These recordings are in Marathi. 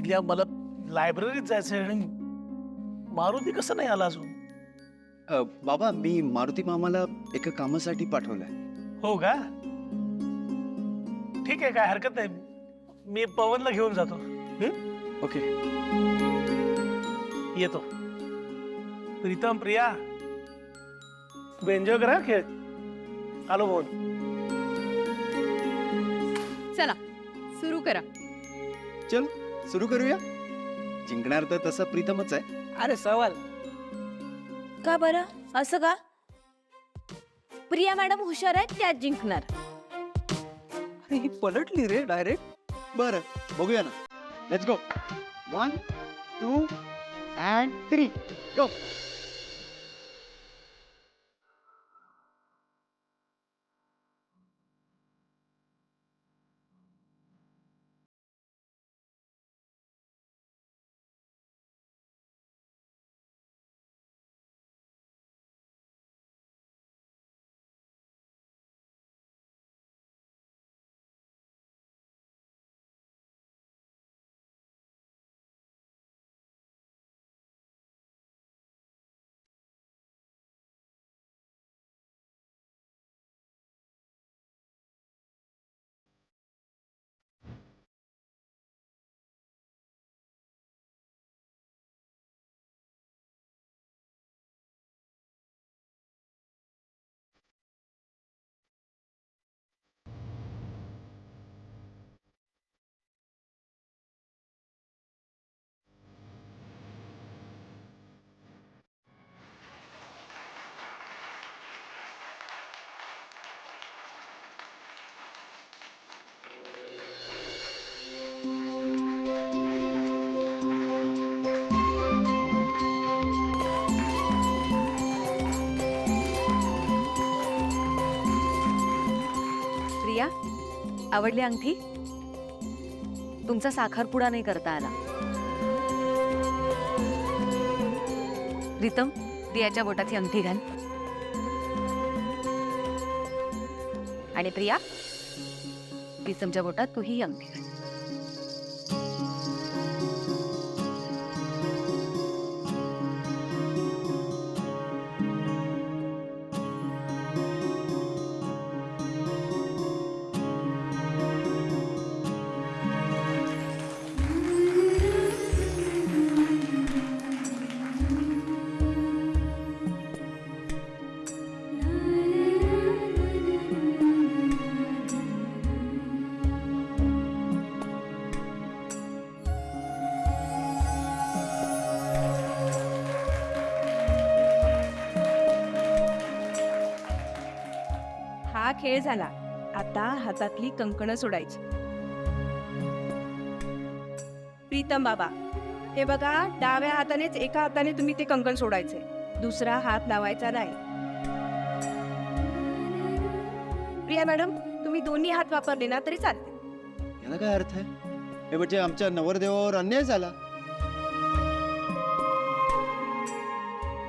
दिल्या. मला लायब्ररीत जायचंय आणि मारुती कसं नाही आला अजून? बाबा मी मारुती मामाला एका कामासाठी पाठवलंय. हो का? ठीक आहे, काय हरकत नाही. मी पवनला घेऊन जातो. ओके. येतो. प्रीतम, प्रिया, तुम्ही एन्जॉय करा खेळ. आलो पवन. चला सुरू करा. चल सुरू करूया. जिंकणार तर तसं प्रीतमच आहे. अरे सवाल का बरं असं का? प्रिया मॅडम हुशार आहेत, त्याच जिंकणार. अरे ही पलटली रे डायरेक्ट. बरं बघूया ना. Let's go. 1 2 and 3 गो. प्रिया, आवडली अंगठी? तुमचा साखरपुडा नाही करता आला. प्रीतम, प्रियाच्या बोटात ही अंगठी घाल. आणि प्रिया, प्रीतमच्या बोटात तू ही अंगठी घाल. हा खेळ झाला. आता हातातली कंकणं सोडायची. प्रीतम बाबा, हे बघा, डाव्या हातानेच एका हाताने तुम्ही ते कंकण सोडायचे, दुसरा हात लावायचा नाही. प्रिया मॅडम, तुम्ही दोन्ही हात वापरले ना तरी चालते. याला काय अर्थ आहे? हे म्हणजे आमच्या नवरदेवावर अन्याय झाला.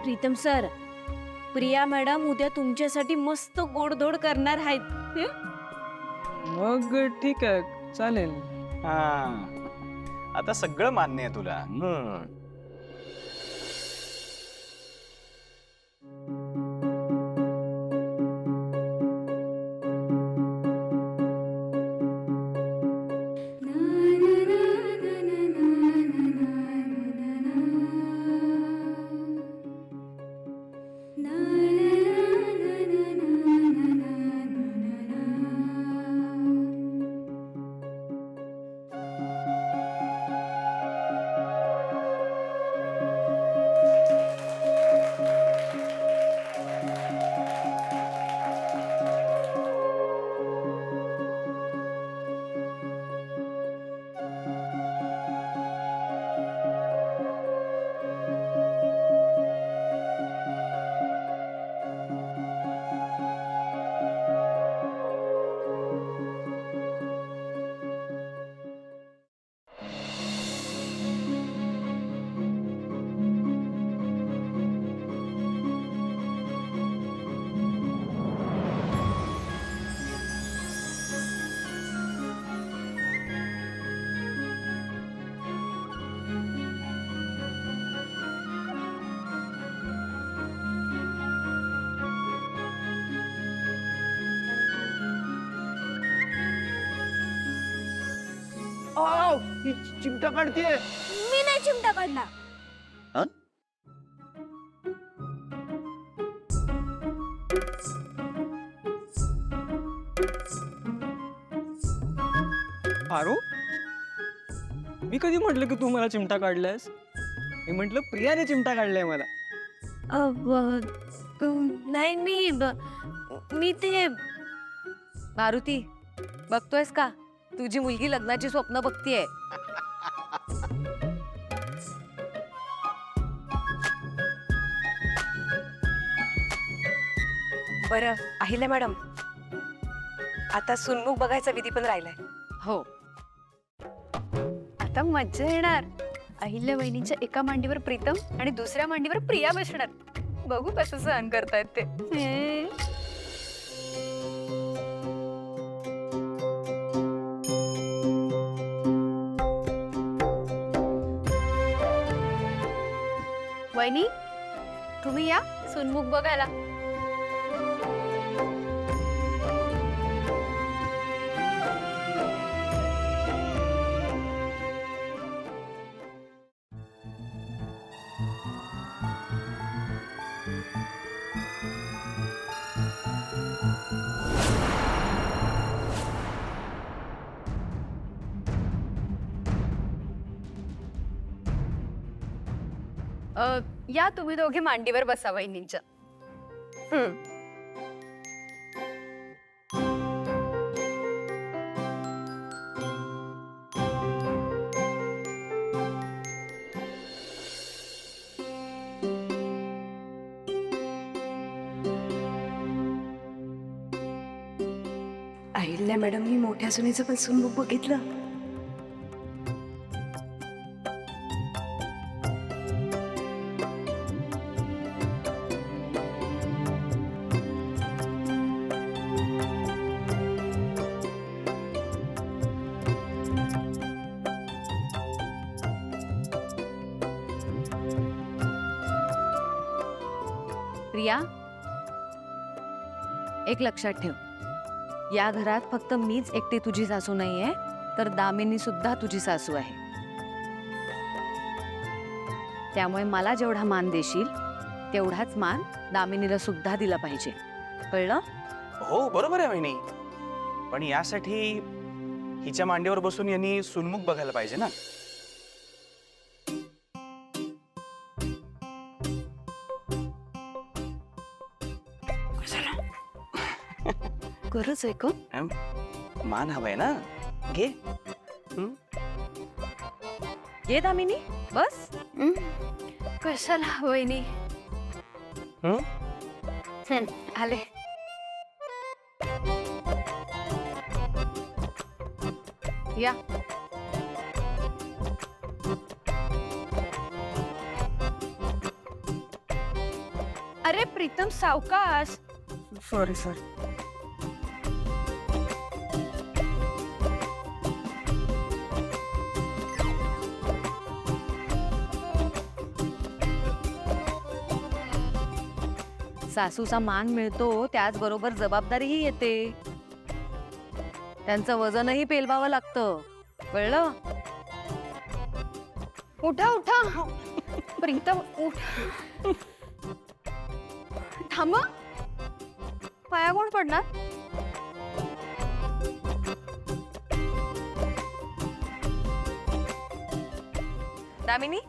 प्रीतम सर, प्रिया मॅडम उद्या तुमच्यासाठी मस्त गोडधोड करणार आहेत. मग ठीक आहे, चालेल. हा आता सगळं मान्य आहे तुला. गो, ही चिमटा काढतीये. मी नाही चिमटा काढला. पारू, मी कधी म्हटलं की तू मला चिमटा काढलायस? मी म्हटलं प्रियाने चिमटा काढलाय मला. नाही मी ते मारुती, बघतोयस का तुझी मुलगी लग्नाची स्वप्न बघतीये. बरं अहिल्या मॅडम, आता सुनमुख बघायचा विधी पण राहिलाय. हो, आता मज्जा येणार. अहिल्या वहिनीच्या एका मांडीवर प्रीतम आणि दुसऱ्या मांडीवर प्रिया बसणार. बघू कसं सहन करतायत ते. वहिनी, तुम्ही या सुनमुख बघायला. या तुम्ही दोघे मांडीवर बसा वहिनींच्या. अहिल्या मॅडमनी मोठ्या सुनेचं पण सुनमुख बघितलं. प्रिया, एक लक्षात ठेव, या घरात फक्त मीच एकटी तुझी सासू नाहीये, तर दामिनी सुद्धा तुझी सासू आहे. त्यामुळे मला जेवढा मान देशील तेवढाच मान दामिनीला सुद्धा दिला पाहिजे. कळलं? हो बरोबर आहे वहिनी, पण यासाठी हिच्या मांडीवर बसून यांनी सुनमुख बघायला पाहिजे ना. गरज आहे का? मान हवाय ना. घे. ये दामिनी, बस. कशाला वहिनी? आले. या. अरे प्रीतम, सावकाश. सॉरी. सासूचा मान मिळतो त्याचबरोबर जबाबदारीही येते. त्यांचं वजनही पेलवावं लागतं. कळलं? उठा उठा. प्रीतम उठ. थांबा, पाया कोण पडणार? दामिनी,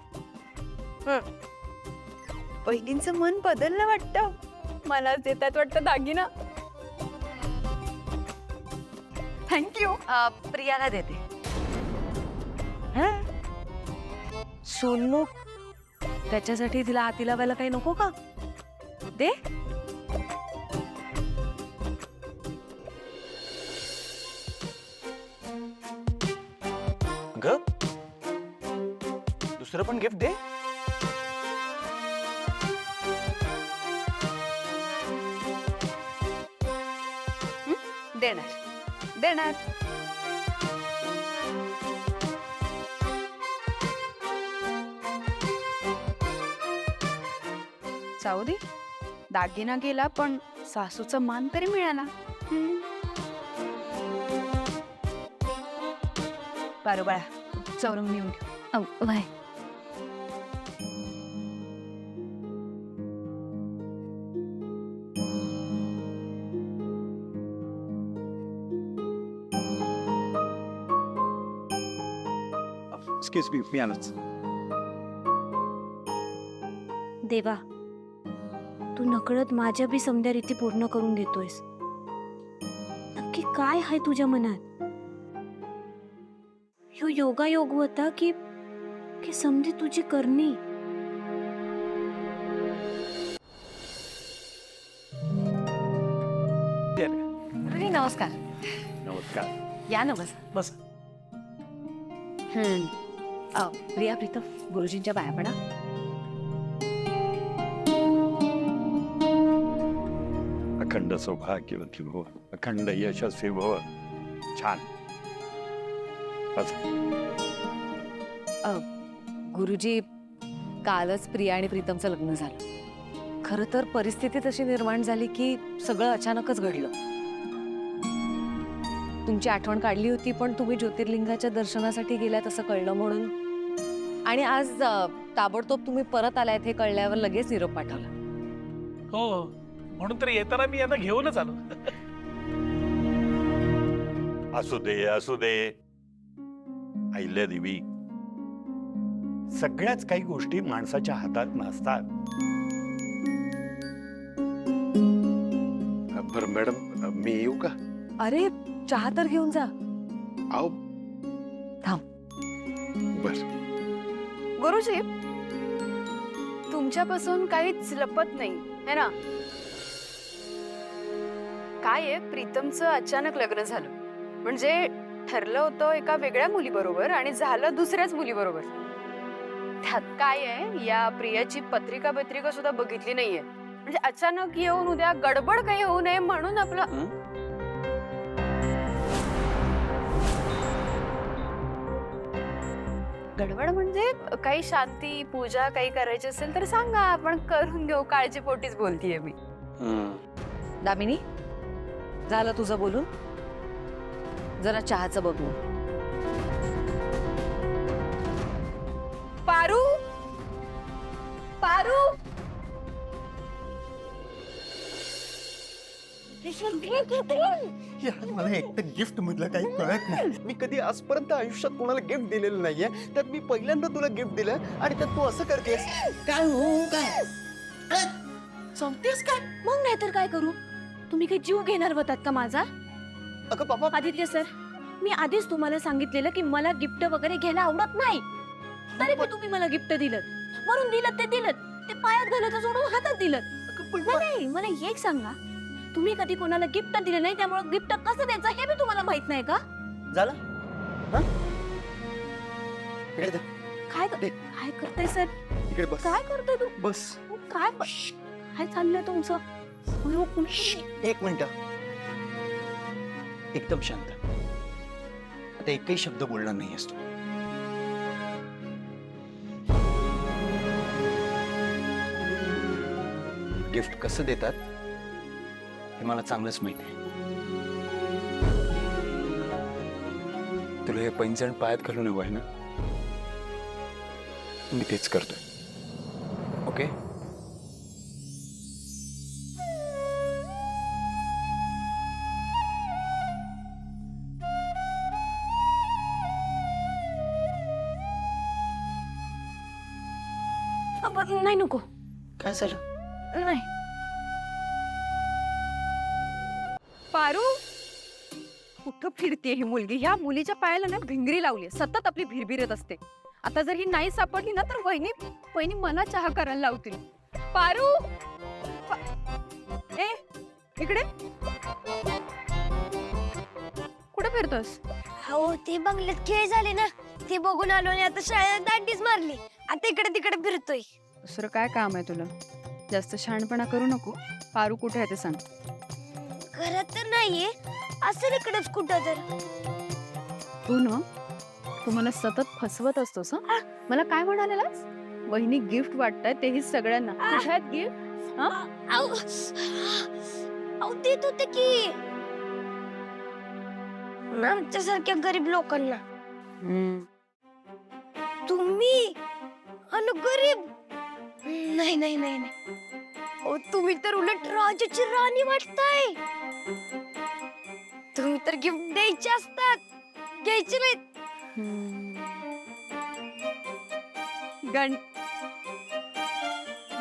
बहिणींचं मन बदललं वाटतं. मलाच देतात वाटतं दागिना. थँक्यू. प्रियाला देते. हं? सोनमुख, त्याच्यासाठी तिला आती लावायला काही नको का? दे. ग दुसरं पण गिफ्ट दे. देणार. जाऊ दे, दागिना गेला पण सासूचा मान तरी मिळाला. बरोबर. चौरंग नेऊन ठेव. वय एक्सक्यूज मी, मी आलोच. देवा, तू नकळत माझ्या बी समध्या रीती पूर्ण करून घेतोयस. नक्की काय आहे तुझ्या मनात? ह्यो योगायोग होता की की समधी तुझी करणी? गुरुजी नमस्कार. नमस्कार. या ना बस. बस. प्रिया प्रीतम गुरुजींच्या पाया पडा. अखंड सौभाग्यवती भव, अखंड यशस्वी भव. छान. बस. गुरुजी कालच प्रिया आणि प्रीतमचं लग्न झालं. खरं तर परिस्थिती तशी निर्माण झाली की सगळं अचानकच घडलं. तुमची आठवण काढली होती पण तुम्ही ज्योतिर्लिंगाच्या दर्शनासाठी गेल्यात असं कळलं म्हणून. आणि आज ताबडतोब तुम्ही परत आलायत हे कळल्यावर लगेच निरोप पाठवला. हो, म्हणून तर येताना मी यांना घेऊनच आलो. असू दे असू दे. अहिल्या देवी, सगळ्याच काही गोष्टी माणसाच्या हातात नसतात. बरं मॅडम, मी येऊ का? अरे चहा तर घेऊन जा. आओ. थांब. बर. गुरुजी, तुमच्यापासून काहीच लपत नाही है ना? काय आहे, प्रीतमचं अचानक लग्न झालं. म्हणजे ठरलं होतं एका वेगळ्या मुलीबरोबर आणि झालं दुसऱ्याच मुलीबरोबर. त्यात काय आहे, या प्रियाची पत्रिका सुद्धा बघितली नाहीये. म्हणजे अचानक येऊन उद्या गडबड काही होऊ नये म्हणून आपलं. गडबड म्हणजे काही शांती पूजा काही करायची असेल तर सांगा, आपण करून घेऊ. काळजी पोटीच बोलतीये मी. दामिनी, झालं तुझं बोलून? जरा चहाचं बघू. पारू, पारू, मला एकतर गिफ्ट मधलं काही कळत नाही. मी कधी आजपर्यंत आयुष्यात कोणाला गिफ्ट दिलेलं नाहीये, त्यात मी पहिल्यांदा तुला गिफ्ट दिलं आणि त्यात तू असं करतेस. काय हो काय संपतेस काय? मग नाही तर काय करू? तुम्ही काही जीव घेणार होतात का माझा? अगं बाबा, आदित्य सर, मी आधीच तुम्हाला सांगितलेलं की मला गिफ्ट वगैरे घ्यायला आवडत नाही. तरी पण तुम्ही मला गिफ्ट दिलं, म्हणून दिलं ते दिलं. ते पायात घालायचं सोडून हातात दिलं. नाही, मला एक सांगा, तुम्ही कधी कोणाला गिफ्ट दिलं नाही, त्यामुळे गिफ्ट कसं द्यायचं हे बी तुम्हाला माहित नाही का? झालं? हा? इकडे दे. काय करताय सर? इकडे बस. काय करताय तू? बस. काय चाललंय तुमचं? अयो, एक मिनिट. एकदम शांत. आता एकही शब्द बोलणार नाही असतो. गिफ्ट कसं देतात हे मला चांगलंच माहिती आहे. तुला हे पैंजण पायात घालून हवं आहे ना? मी तेच करतोय. ओके? नाही, नको. काय झालं? नाही. पारू, कुठं फिरते ही मुलगी? ह्या मुलीच्या पायाला ना भिंगरी लावली, सतत आपली भिरभिरत असते. आता जर ही नाही सापडली ना तर वहिनी मला चहा करायला लावतील. पारू, ए इकडे कुठं फिरतोस? हो, ते बंगल्यात खेळ झाले ना, ते बघून आलो आणि आता शाळेत दांडीच मारली. आता इकडे तिकडे फिरतोय. दुसरं काय काम आहे तुला? जास्त शहाणपणा करू नको. पारू कुठे आहे ते सांग. घरात तर नाहीये, असेल इकडेच कुठं तर. तू ना, तू मला सतत फसवत असतोस. हं? मला काय म्हणालेलास? वहिनी गिफ्ट वाटताय, तेही सगळ्यांना. कुठे आहेत गिफ्ट? अहो, देत होते की आमच्यासारख्या गरीब लोकांना. मी अन गरीब नाही नाही नाही नाही ओ तुम्ही तर उलट राजाची राणी वाटताय. तुम्ही तर गिफ्ट द्यायचे असतात, घ्यायचे नाहीत.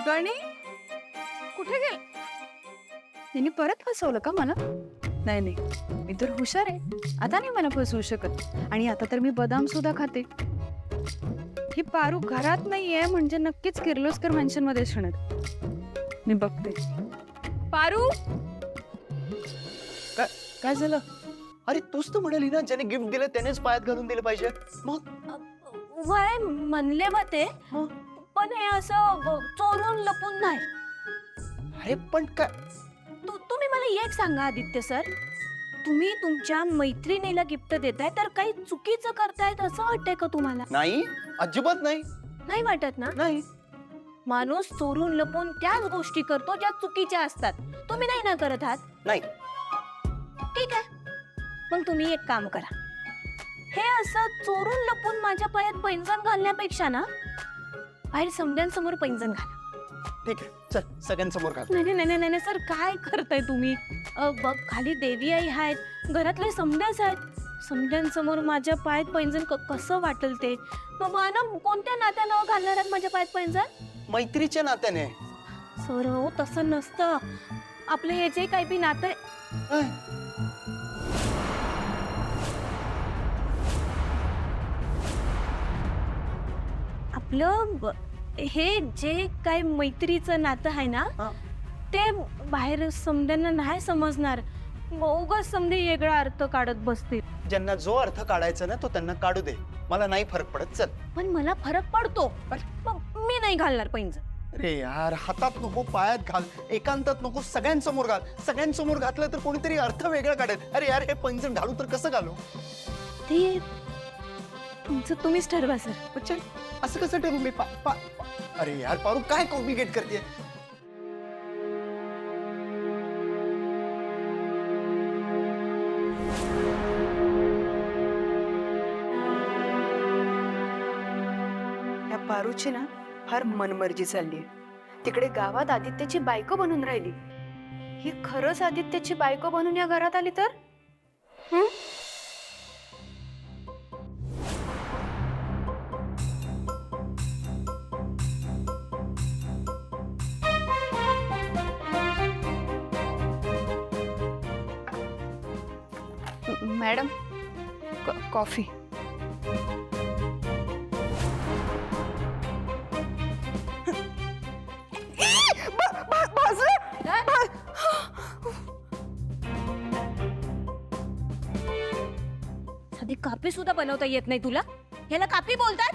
गणी कुठे गेल? त्यांनी परत फसवलं का मला? नाही नाही, मी तर हुशार आहे, आता नाही मला फसवू शकत. आणि आता तर मी बदाम सुद्धा खाते. ही पारू घरात नाहीये म्हणजे नक्कीच किर्लोस्कर मॅन्शन मध्ये असणार. मी बघते. पारू, काय झालं? अरे तूच तर म्हणाली ना, ज्याने गिफ्ट दिलं त्यानेच पायात घालून दिलं पाहिजे. मग वय म्हणले होते, पण हे असं चोरून लपून नाही. अरे पण काय? तुम्ही मला एक सांगा आदित्य सर, तुम्ही तुमच्या मैत्रिणीला गिफ्ट देताय तर काही चुकीचं करतायत असं वाटतंय का तुम्हाला? नाही, अजिबात नाही. नाही वाटत ना? नाही. माणूस चोरून लपून त्याच गोष्टी करतो ज्या चुकीच्या असतात. तुम्ही नाही ना करत आहात? नाही. ठीक आहे, मग तुम्ही एक काम करा, हे असं चोरून लपून माझ्या पायात पैंजण घालण्यापेक्षा ना बाहेर समद्यांसमोर पैंजण घाला. ठीक आहे, चल सगळ्यांसमोर घाल. नाही नाही नाही नाही सर, काय करताय तुम्ही? बघ, खाली देवी आई आहेत, घरातले समद्याच आहेत. समद्यांसमोर माझ्या पायात पैंजण कसं वाटेल ते? मग कोणत्या नात्यानं घालणार आहेत माझ्या पायात पैंजण? मैत्रीच्या नात्याने. सर हो, तसं नसतं. आपलं हे जे काही बी नातं आपलं हे जे काय मैत्रीचं नातं आहे ना, ते बाहेर समद्यांना नाही समजणार. उगाच समजे वेगळा अर्थ काढत बसतील. ज्यांना जो अर्थ काढायचा ना तो त्यांना काढू दे, मला नाही फरक पडत. चल. पण मला फरक पडतो. मग मी नाही घालणार पैंजण. अरे यार, हातात नको, पायात घाल, एकांतात नको, सगळ्यांसमोर घाल. सगळ्यांसमोर घातलं तर कोणीतरी अर्थ वेगळा काढेल. अरे यार, हे पैंजण घालू तर कसं घालू? ते तुमचं तुम्हीच ठरवा सर. चल, असं कसं ठरवू मी? अरे यार पारू, काय कॉम्प्लिकेट करते? या पारूची ना फार मनमर्जी चालली. तिकडे गावात आदित्यची बायको बनून राहिली. ही खरंच आदित्यची बायको बनून या घरात आली तर? Madam, coffee. साधी कापी सुद्धा बनवता येत नाही तुला? ह्याला कापी बोलतात?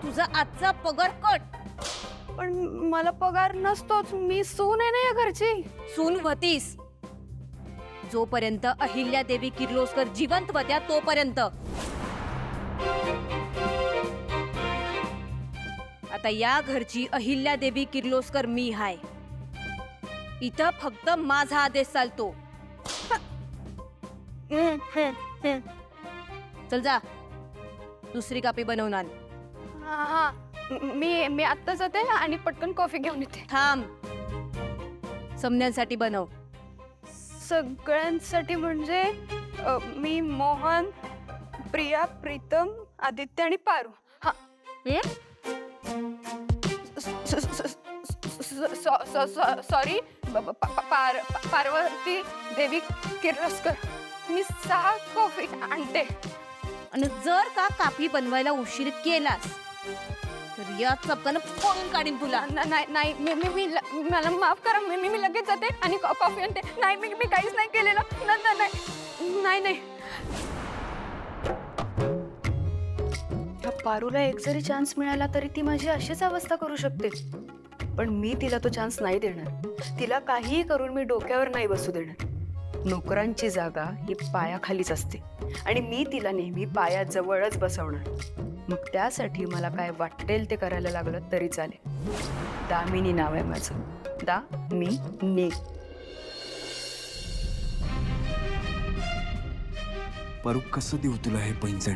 तुझा आजचा पगार कट. पण मला पगार नसतोच, मी सून आहे ना या घरची. सून होतीस जोपर्यंत अहिल्या देवी किर्लोस्कर जिवंत होत्या तोपर्यंत. आता या घरची अहिल्या देवी किर्लोस्कर मी हाय. इथं फक्त माझा आदेश चालतो. चल जा, दुसरी कापी बनवून आण. हा, मी आत्ता जाते आणि पटकन कॉफी घेऊन येते. थांब, समन्यांसाठी बनव. सगळ्यांसाठी म्हणजे मी, मोहन, प्रिया, प्रीतम, आदित्य आणि पारू. हा. सॉरी, पार्वती देवी किर्लोस्कर. मी 6 कॉफी आणते. आणि जर का कापी बनवायला उशीर केलास तर या चपकानं पळून काढीन तुला. नाही, मला माफ करा. मी लगेच जाते आणि कॉफी आणते. नाही, मी काहीच नाही केलेलं. नाही. ह्या पारूला एक जरी चान्स मिळाला तरी ती माझी अशीच अवस्था करू शकते. पण मी तिला तो चान्स नाही देणार. तिला काहीही करून मी डोक्यावर नाही बसू देणार. नोकरांची जागा ही पायाखालीच असते आणि मी तिला नेहमी पायाजवळच बसवणार. मग त्यासाठी मला काय वाटेल ते करायला लागलं तरी चालेल. दामिनी नाव आहे माझं. दामिनी. पारू, कसं देऊ तुला हे पैंजण?